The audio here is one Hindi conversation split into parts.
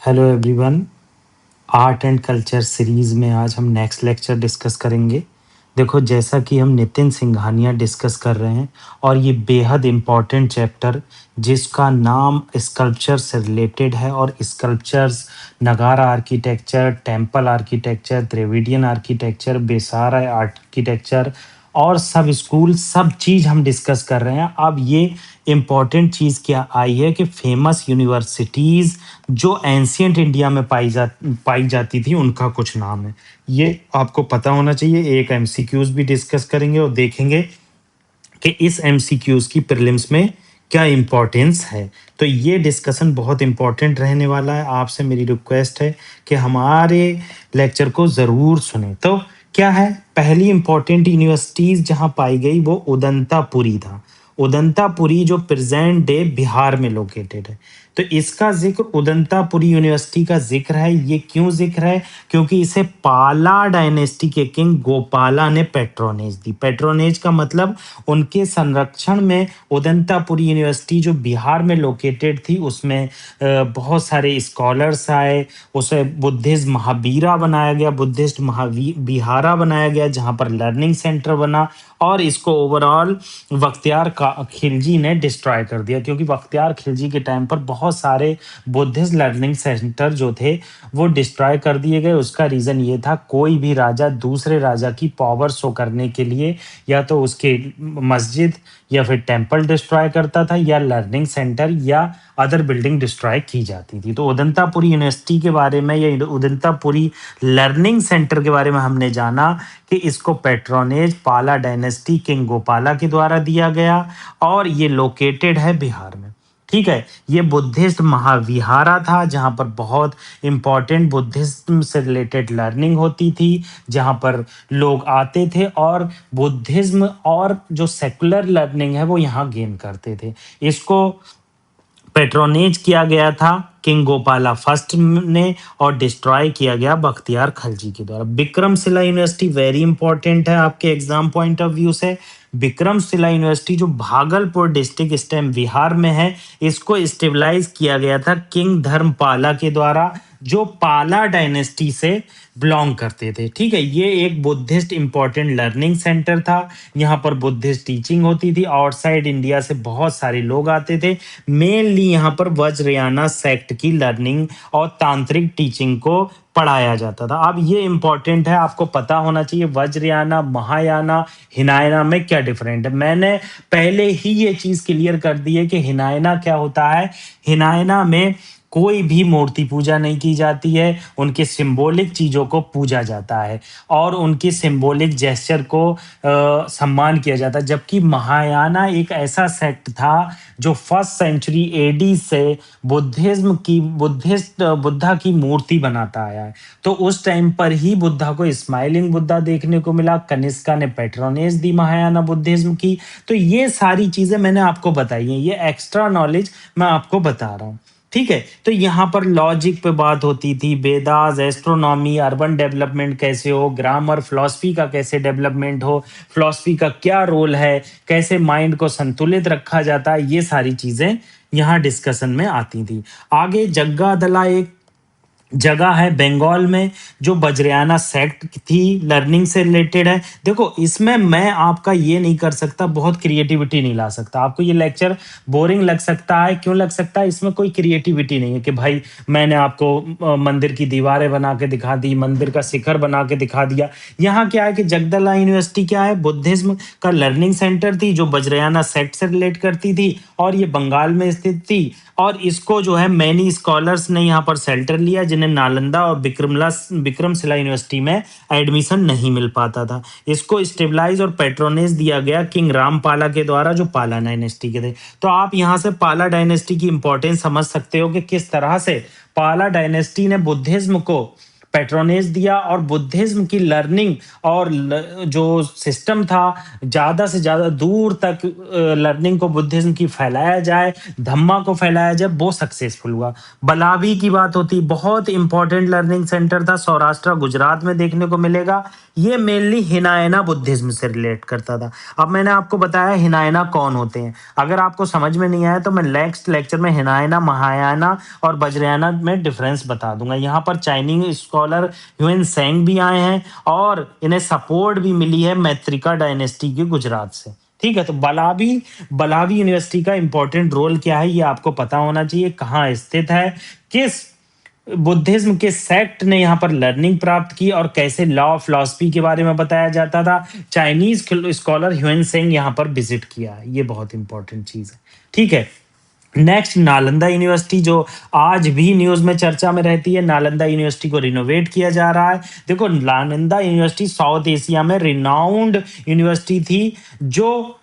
Hello everyone. Art and culture series में आज हम नेक्स्ट लेक्चर डिस्कस करेंगे। देखो, जैसा कि हम नितिन सिंघानिया डिस्कस कर रहे हैं और ये बेहद इम्पॉर्टेंट चैप्टर जिसका नाम स्कल्पचर से रिलेटेड है। और sculptures Nagara architecture, temple architecture, Dravidian architecture, Vesara architecture और सब स्कूल सब चीज़ हम डिस्कस कर रहे हैं। अब ये इम्पॉर्टेंट चीज़ क्या आई है कि फेमस यूनिवर्सिटीज़ जो एंशियंट इंडिया में पाई जाती थी उनका कुछ नाम है। ये आपको पता होना चाहिए। एक एमसीक्यूज भी डिस्कस करेंगे और देखेंगे कि इस एमसीक्यूज की प्रीलिम्स में क्या इम्पोर्टेंस है। तो ये डिस्कशन बहुत इम्पोर्टेंट रहने वाला है। आपसे मेरी रिक्वेस्ट है कि हमारे लेक्चर को ज़रूर सुने। तो क्या है, पहली इम्पोर्टेंट यूनिवर्सिटीज़ जहाँ पाई गई वो उदंतापुरी था। उदंतापुरी जो प्रेजेंट डे बिहार में लोकेटेड है। तो इसका जिक्र, उदंतापुरी यूनिवर्सिटी का जिक्र है। ये क्यों जिक्र है? क्योंकि इसे पाला डायनेस्टी के किंग गोपाला ने पेट्रोनेज दी। पेट्रोनेज का मतलब उनके संरक्षण में उदंतापुरी यूनिवर्सिटी जो बिहार में लोकेटेड थी उसमें बहुत सारे स्कॉलर्स आए। उसे बुद्धिस्ट महावीरा बनाया गया, बुद्धिस्ट महाविहारा बनाया गया जहाँ पर लर्निंग सेंटर बना। और इसको ओवरऑल बख्तियार खिलजी ने डिस्ट्रॉय कर दिया, क्योंकि बख्तियार खिलजी के टाइम पर बहुत सारे बुद्धिस्ट लर्निंग सेंटर जो थे वो डिस्ट्रॉय कर दिए गए। उसका रीज़न ये था, कोई भी राजा दूसरे राजा की पावर शो करने के लिए या तो उसके मस्जिद या फिर टेम्पल डिस्ट्रॉय करता था या लर्निंग सेंटर या अदर बिल्डिंग डिस्ट्रॉय की जाती थी। तो उदंतापुरी यूनिवर्सिटी के बारे में या उदंतापुरी लर्निंग सेंटर के बारे में हमने जाना कि इसको पेट्रोनेज पाला डायनेस्टी किंग गोपाला के द्वारा दिया गया और ये लोकेटेड है बिहार में। ठीक है, ये बुद्धिस्ट महाविहारा था जहाँ पर बहुत इंपॉर्टेंट बुद्धिज्म से रिलेटेड लर्निंग होती थी, जहाँ पर लोग आते थे और बुद्धिज्म और जो सेकुलर लर्निंग है वो यहाँ गेन करते थे। इसको पेट्रोनेज किया गया था किंग गोपाला फर्स्ट ने और डिस्ट्रॉय किया गया बख्तियार खलजी के द्वारा। विक्रमशिला यूनिवर्सिटी वेरी इंपॉर्टेंट है आपके एग्जाम पॉइंट ऑफ व्यू से। विक्रमशिला यूनिवर्सिटी जो भागलपुर डिस्ट्रिक्ट इस टाइम बिहार में है, इसको स्टेबलाइज किया गया था किंग धर्मपाला के द्वारा जो पाला डायनेस्टी से बिलोंग करते थे। ठीक है, ये एक बुद्धिस्ट इंपॉर्टेंट लर्निंग सेंटर था। यहाँ पर बुद्धिस्ट टीचिंग होती थी। आउटसाइड इंडिया से बहुत सारे लोग आते थे। मेनली यहाँ पर वज्रयाना सेक्ट की लर्निंग और तांत्रिक टीचिंग को पढ़ाया जाता था। अब ये इंपॉर्टेंट है, आपको पता होना चाहिए वज्रयाना, महायाना, हिनायना में क्या डिफरेंट है। मैंने पहले ही ये चीज क्लियर कर दी है कि हिनायना क्या होता है। हिनायना में कोई भी मूर्ति पूजा नहीं की जाती है, उनके सिंबॉलिक चीज़ों को पूजा जाता है और उनकी सिंबॉलिक जेस्चर को सम्मान किया जाता है। जबकि महायाना एक ऐसा सेक्ट था जो फर्स्ट सेंचुरी एडी से बुद्धा की मूर्ति बनाता आया है। तो उस टाइम पर ही बुद्धा को स्माइलिंग बुद्धा देखने को मिला। कनिष्का ने पेट्रोनेज दी महायाना बुद्धिज्म की। तो ये सारी चीज़ें मैंने आपको बताई हैं, ये एक्स्ट्रा नॉलेज मैं आपको बता रहा हूँ। ठीक है, तो यहाँ पर लॉजिक पे बात होती थी, वेदास, एस्ट्रोनॉमी, अर्बन डेवलपमेंट कैसे हो, ग्रामर, फिलॉसफी का कैसे डेवलपमेंट हो, फिलॉसफी का क्या रोल है, कैसे माइंड को संतुलित रखा जाता है, ये सारी चीजें यहाँ डिस्कशन में आती थी। आगे जग्गादला एक जगह है बंगाल में जो वज्रयाना सेक्ट थी, लर्निंग से रिलेटेड है। देखो, इसमें मैं आपका ये नहीं कर सकता, बहुत क्रिएटिविटी नहीं ला सकता। आपको ये लेक्चर बोरिंग लग सकता है। क्यों लग सकता है? इसमें कोई क्रिएटिविटी नहीं है कि भाई मैंने आपको मंदिर की दीवारें बना के दिखा दी, मंदिर का शिखर बना के दिखा दिया। यहाँ क्या है कि जगदला यूनिवर्सिटी क्या है, बुद्धिज्म का लर्निंग सेंटर थी जो वज्रयाना सेक्ट से रिलेट करती थी और ये बंगाल में स्थित थी। और इसको जो है मैनी स्कॉलर्स ने यहाँ पर शेल्टर लिया जिन्हें नालंदा और विक्रमशिला यूनिवर्सिटी में एडमिशन नहीं मिल पाता था। इसको स्टेबलाइज और पेट्रोनेज दिया गया किंग रामपाला के द्वारा जो पाला डायनेस्टी के थे। तो आप यहाँ से पाला डायनेस्टी की इंपॉर्टेंस समझ सकते हो कि किस तरह से पाला डायनेस्टी ने बुद्धिज्म को पैट्रोनेज दिया और बुद्धिज्म की लर्निंग और जो सिस्टम था, ज़्यादा से ज़्यादा दूर तक लर्निंग को बुद्धिज्म की फैलाया जाए, धम्मा को फैलाया जाए, वो सक्सेसफुल हुआ। बलावी की बात होती, बहुत इंपॉर्टेंट लर्निंग सेंटर था, सौराष्ट्र गुजरात में देखने को मिलेगा। ये मेनली हिनायना बुद्धिज्म से रिलेट करता था। अब मैंने आपको बताया हिनायना कौन होते हैं। अगर आपको समझ में नहीं आया तो मैं नेक्स्ट लेक्चर में हिनायना, महायाना और वज्रयाना में डिफरेंस बता दूंगा। यहाँ पर चाइनीज स्कॉलर ह्यून सेंग भी आए हैं और इन्हें सपोर्ट भी मिली है मैत्रिका डायनेस्टी के गुजरात से। ठीक है, तो बलावी बलावी यूनिवर्सिटी का इंपॉर्टेंट रोल क्या है ये आपको पता होना चाहिए। कहाँ स्थित है, किस बुद्धिज्म के सेक्ट ने यहाँ पर लर्निंग प्राप्त की और कैसे लॉ ऑफ फिलॉसफी के बारे में बताया जाता था। चाइनीज स्कॉलर ह्यून सेंग यहाँ पर विजिट किया है, ये बहुत इंपॉर्टेंट चीज है। ठीक है, नेक्स्ट नालंदा यूनिवर्सिटी जो आज भी न्यूज में चर्चा में रहती है। नालंदा यूनिवर्सिटी को रिनोवेट किया जा रहा है। देखो, नालंदा यूनिवर्सिटी साउथ एशिया में रिनाउंड यूनिवर्सिटी थी। जो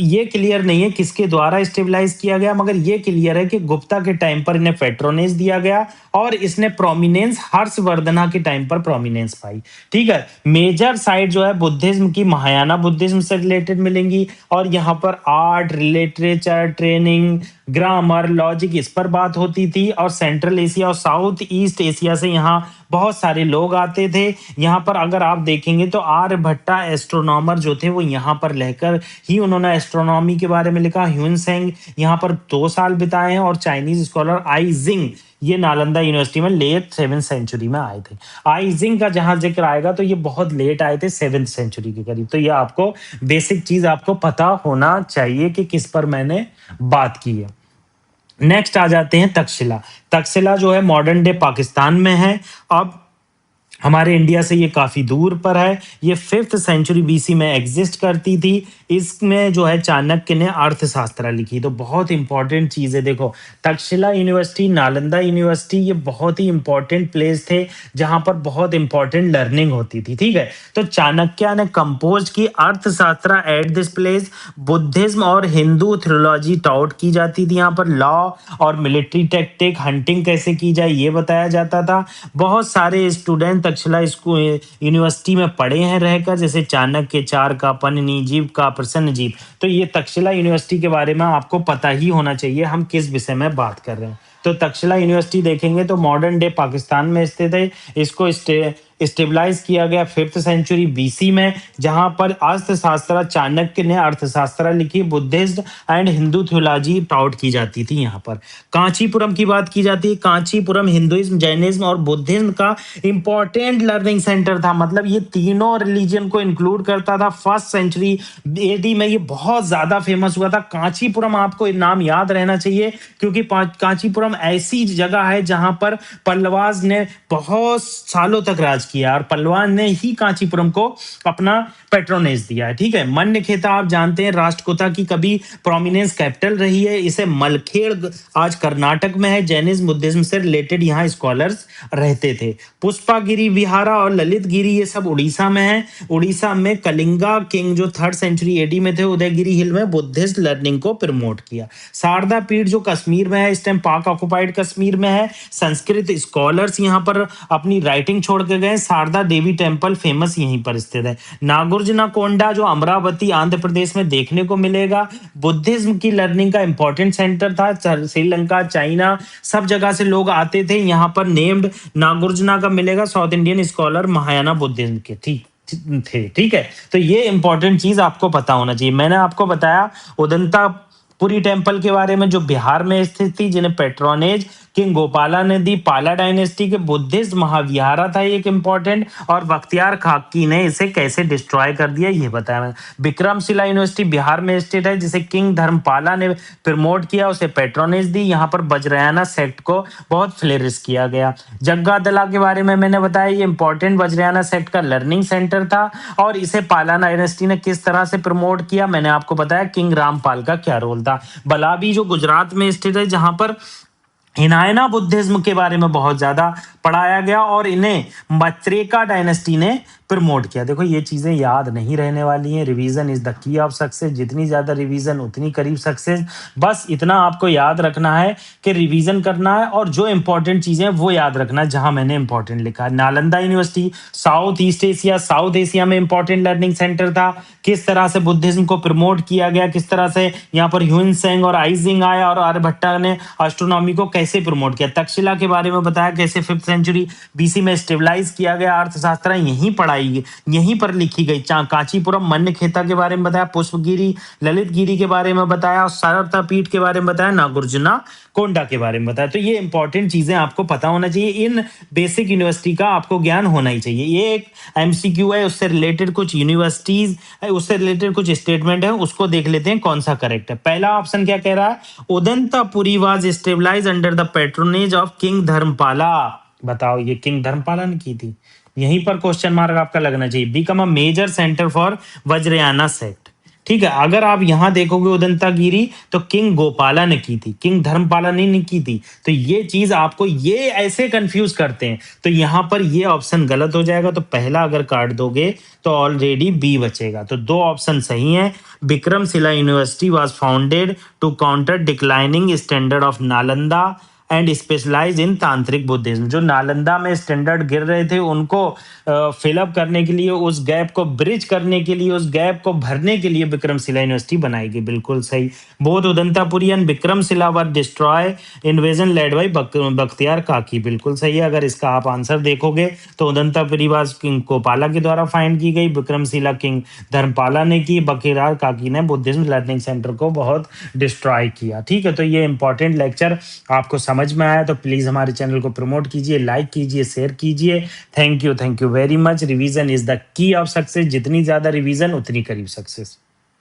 ये क्लियर नहीं है किसके द्वारा स्टेबलाइज किया गया, मगर ये क्लियर है कि गुप्ता के टाइम पर इन्हें पेट्रोनेज दिया गया और इसने प्रोमिनेंस हर्षवर्धना के टाइम पर प्रोमिनेंस पाई। ठीक है, मेजर साइड जो है बुद्धिज्म की महायाना बुद्धिज्म से रिलेटेड मिलेंगी और यहाँ पर art, literature, training, grammar, logic इस पर बात होती थी। और सेंट्रल एशिया और साउथ ईस्ट एशिया से यहाँ बहुत सारे लोग आते थे। यहाँ पर अगर आप देखेंगे तो आर्यभट्टा एस्ट्रोनॉमर जो थे वो यहाँ पर रहकर ही उन्होंने एस्ट्रोनॉमी के बारे में लिखा। ह्यून सेंग यहाँ पर 2 साल बिताए हैं और चाइनीज स्कॉलर आई जिंग ये नालंदा यूनिवर्सिटी में लेट 7th सेंचुरी में आए थे। आई जिंग का जहां जिक्र आएगा तो ये बहुत लेट आए थे, 7th सेंचुरी के करीब। तो ये आपको बेसिक चीज आपको पता होना चाहिए कि किस पर मैंने बात की है। नेक्स्ट आ जाते हैं तक्षशिला। तक्षशिला जो है मॉडर्न डे पाकिस्तान में है। अब हमारे इंडिया से ये काफी दूर पर है। ये 5th सेंचुरी बीसी में एग्जिस्ट करती थी। इसमें जो है चाणक्य ने अर्थशास्त्र लिखी। तो बहुत इंपॉर्टेंट चीज है। देखो, तक्षशिला यूनिवर्सिटी, नालंदा यूनिवर्सिटी ये बहुत ही इंपॉर्टेंट प्लेस थे जहां पर बहुत इंपॉर्टेंट लर्निंग होती थी। ठीक है, तो चाणक्य ने कंपोज की अर्थशास्त्र एट दिस प्लेस। बुद्धिज्म और हिंदू थ्योलॉजी टॉट की जाती थी। यहाँ पर लॉ और मिलिट्री टेक्टिक, हंटिंग कैसे की जाए ये बताया जाता था। बहुत सारे स्टूडेंट तक्षशिला स्कूल यूनिवर्सिटी में पढ़े हैं रहकर, जैसे चाणक्य, चारका, पन्नीजीव का, प्रसन्नजीव। तो ये तक्षशिला यूनिवर्सिटी के बारे में आपको पता ही होना चाहिए हम किस विषय में बात कर रहे हैं। तो तक्षशिला यूनिवर्सिटी देखेंगे तो मॉडर्न डे पाकिस्तान में स्थित है। इसको स्टेबलाइज किया गया 5th सेंचुरी बीसी में, जहां पर अर्थशास्त्र चाणक्य ने अर्थशास्त्र लिखी। बुद्धिस्ट एंड हिंदू थ्योलॉजी टॉट की जाती थी। यहाँ पर कांचीपुरम की बात की जाती है। कांचीपुरम हिंदुइज्म, जैनिज्म और बुद्धिज्म का इंपॉर्टेंट लर्निंग सेंटर था। मतलब ये तीनों रिलीजन को इंक्लूड करता था। 1st सेंचुरी एडी में ये बहुत ज्यादा फेमस हुआ था। कांचीपुरम आपको नाम याद रहना चाहिए क्योंकि कांचीपुरम ऐसी जगह है जहां पर पल्लवाज ने बहुत सालों तक राज किया और पल्लवान ने ही कांचीपुरम को अपना पेट्रोनेज दिया है। ठीक है, मन्यखेता आप जानते हैं राष्ट्रकूटा की कभी प्रोमिनेंस कैपिटल रही है। इसे मलखेड़ आज कर्नाटक में है। जैनिज्म बुद्धिज्म से रिलेटेड यहाँ स्कॉलर्स रहते थे। पुष्पागिरी विहारा और ललित गिरी ये सब उड़ीसा में है। उड़ीसा में कलिंगा किंग जो 3rd सेंचुरी एडी में थे, उदयगिरी हिल में बुद्धिस्ट लर्निंग को प्रमोट किया। शारदा पीठ जो कश्मीर में है, इस टाइम पाक ऑक्युपाइड कश्मीर में है। संस्कृत स्कॉलर्स यहाँ पर अपनी राइटिंग छोड़ के गए। शारदा देवी टेम्पल फेमस यहीं पर स्थित है। नागार्जुना कोंडा जो अमरावती आंध्र प्रदेश में देखने को मिलेगा। बुद्धिज्म की लर्निंग का इंपॉर्टेंट सेंटर था। श्रीलंका, चाइना सब जगह से लोग आते थे। यहाँ पर नेम्ड नागार्जुना का मिलेगा। South Indian scholar Mahayana Buddhism के थे। ठीक है, तो ये इंपॉर्टेंट चीज आपको पता होना चाहिए। मैंने आपको बताया उदंता पुरी टेम्पल के बारे में जो बिहार में स्थित थी, जिन्हें पेट्रोनेज किंग गोपाला ने दी। पाला डायनेस्टी के बुद्धिस्ट महाविहारा था एक इंपॉर्टेंट, और बख्तियार खाकी ने इसे कैसे डिस्ट्रॉय कर दिया ये बताया मैंने। विक्रमशिला यूनिवर्सिटी बिहार में स्थित है, जिसे किंग धर्मपाला ने प्रमोट किया, उसे पेट्रोनेज दी। यहाँ पर वज्रयाना सेक्ट को बहुत फ्लेरिश किया गया। जग्गादला के बारे में मैंने बताया, ये इंपॉर्टेंट वज्रयाना सेक्ट का लर्निंग सेंटर था और इसे पाला डायनेस्टी ने किस तरह से प्रमोट किया मैंने आपको बताया। किंग रामपाल का क्या रोल था। बलाबी जो गुजरात में स्थित है, जहां पर हिनायना बुद्धिज्म के बारे में बहुत ज्यादा पढ़ाया गया और इन्हें मैत्रेका डायनेस्टी ने प्रमोट किया। देखो ये चीज़ें याद नहीं रहने वाली हैं, revision is the key of success, जितनी ज़्यादा रिवीजन उतनी करीब सक्सेस। बस इतना आपको याद रखना है कि रिवीजन करना है और जो इंपॉर्टेंट चीज़ें हैं वो याद रखना है जहाँ मैंने इंपॉर्टेंट लिखा है। Nalanda university south east Asia, south Asia में इंपॉर्टेंट लर्निंग सेंटर था। किस तरह से बुद्धिज्म को प्रमोट किया गया, किस तरह से यहाँ पर ह्यून सेंग और आइजिंग आया और आर्यभट्टा ने एस्ट्रोनॉमी को कैसे प्रमोट किया। तक्षशिला के बारे में बताया, कैसे 5th सेंचुरी बीसी में स्टेबलाइज किया गया। अर्थशास्त्र यहीं पढ़ाई गई, यहीं पर लिखी गई। कांचीपुरम मन्यखेता के बारे में बताया, पुष्पगिरी ललित गिरी के बारे में बताया और सारथा पीठ के बारे में बताया, नागार्जुना कोंडा के बारे में बताया। तो ये इंपॉर्टेंट चीजें आपको पता होना चाहिए। इन बेसिक यूनिवर्सिटी का आपको ज्ञान होना ही चाहिए। ये एक एमसीक्यू है, उससे रिलेटेड कुछ यूनिवर्सिटीज, उससे रिलेटेड कुछ स्टेटमेंट है, उसको देख लेते हैं कौन सा करेक्ट है। पहला ऑप्शन क्या कह रहा है, Udantapuri was established under the patronage of king Dharmapala. बताओ ये किंग धर्मपाला ने की थी। यहीं पर क्वेश्चन मार्क आपका लगना चाहिए। Become a major centre for Vajrayana sect. ठीक है, अगर आप यहां देखोगे उदंतागिरी तो किंग गोपाला ने की थी, किंग धर्मपाला ने नहीं की थी। तो ये चीज आपको ये ऐसे कंफ्यूज करते हैं, तो यहां पर ये ऑप्शन गलत हो जाएगा। तो पहला अगर काट दोगे तो ऑलरेडी बी बचेगा। तो दो ऑप्शन सही हैं। Vikramshila university was founded to counter declining standard of Nalanda and specialise in tantric Buddhism. जो नालंदा में स्टैंडर्ड गिर रहे थे उनको फिलअप करने के लिए, उस गैप को ब्रिज करने के लिए, उस गैप को भरने के लिए विक्रमशिला यूनिवर्सिटी बनाई गई। बिल्कुल सही। Both Udantapuri and Vikramshila were destroy invasion led by Bakhtiyar काकी। बिल्कुल सही है। अगर इसका आप आंसर देखोगे तो उदंतापुरी वाज किंग गोपाला के द्वारा फाइंड की गई, विक्रमशिला किंग धर्मपाला ने की, बख्तियार काकी ने बुद्धिज्म लर्निंग सेंटर को बहुत डिस्ट्रॉय किया। ठीक है, तो ये इंपॉर्टेंट लेक्चर आपको समझ में आया तो प्लीज हमारे चैनल को प्रमोट कीजिए, लाइक कीजिए, शेयर कीजिए। Thank you very much. Revision is the key of success. जितनी ज्यादा रिवीजन उतनी करीब सक्सेस।